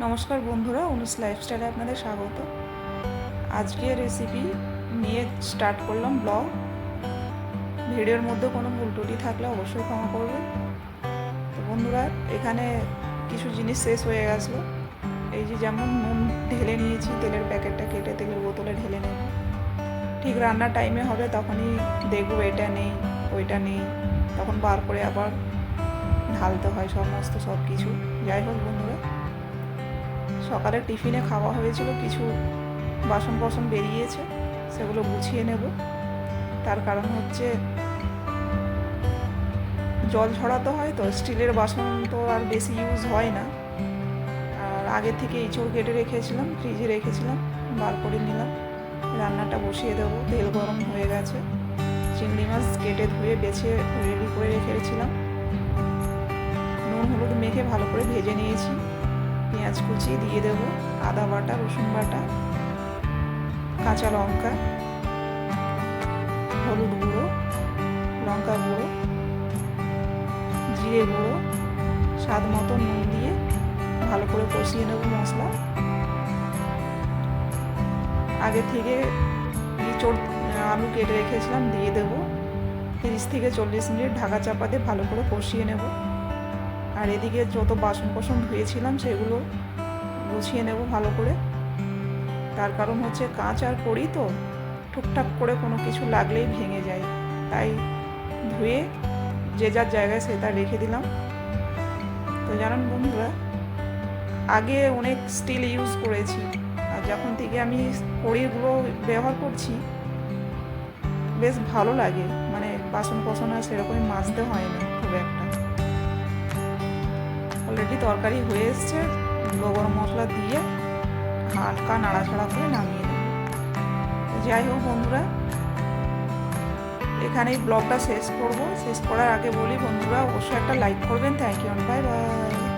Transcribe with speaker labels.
Speaker 1: নমস্কার বন্ধুরা, অনুস লাইফস্টাইলে আপনাদের স্বাগত। আজকের রেসিপি নিয়ে স্টার্ট করলাম ব্লগ। ভিডিওর মধ্যে কোনো ভুল ত্রুটি থাকলে অবশ্যই ক্ষমা করবেন। তো বন্ধুরা, এখানে কিছু জিনিস শেষ হয়ে গেছিলো। এই যে যেমন নুন ঢেলে নিয়েছি, তেলের প্যাকেটটা কেটে তেলের বোতলে ঢেলে নেব। ঠিক রান্নার টাইমে হবে তখনই দেখবো এটা নেই ওইটা নেই, তখন বার করে আবার ঢালতে হয় সব কিছু। যাই হোক বন্ধুরা, সকালে টিফিনে খাওয়া হয়েছিল, কিছু বাসন বেরিয়েছে, সেগুলো গুছিয়ে নেব। তার কারণ হচ্ছে জল ঝরাতে হয়, তো স্টিলের বাসন তো আর বেশি ইউজ হয় না। আর আগে থেকে ইঁচড় কেটে রেখেছিলাম, ফ্রিজে রেখেছিলাম, বার করে নিলাম। রান্নাটা বসিয়ে দেবো। তেল গরম হয়ে গেছে। চিংড়ি মাছ কেটে ধুয়ে বেছে রেডি করে রেখেছিলাম। নুন হলুদ মেখে ভালো করে ভেজে নিয়েছি। পেঁয়াজ কুচি দিয়ে দেবো, আদা বাটা, রসুন বাটা, কাঁচা লঙ্কা, হলুদ গুঁড়ো, লঙ্কা গুঁড়ো, জিরে গুঁড়ো, স্বাদ মতো নুন দিয়ে ভালো করে কষিয়ে নেব মশলা। আগে থেকে ইঁচড় আলু কেটে রেখেছিলাম, দিয়ে দেবো। 30 থেকে 40 মিনিট ঢাকা চাপা দিয়ে ভালো করে কষিয়ে নেব। আর এদিকে যত বাসন ধুয়েছিলাম সেগুলো গুছিয়ে নেব ভালো করে। তার কারণ হচ্ছে কাঁচ আর কড়ি তো টুকটাক করে কোনো কিছু লাগলেই ভেঙে যায়, তাই ধুয়ে যে যার জায়গায় সেটা রেখে দিলাম। তো জানেন বন্ধুরা, আগে অনেক স্টিল ইউজ করেছি, আর যখন থেকে আমি কড়িগুলো ব্যবহার করছি বেশ ভালো লাগে। মানে বাসন আর সেরকমই মাজতে হয় না খুব একটা। অলরেডি তরকারি হয়ে এসছে, গরম মশলা দিয়ে হালকা নাড়াচাড়া করে নামিয়ে নেব। যাই হোক বন্ধুরা, এখানেই ব্লগটা শেষ করব। শেষ করার আগে বলি বন্ধুরা, অবশ্যই একটা লাইক করবেন। Thank you, bye by.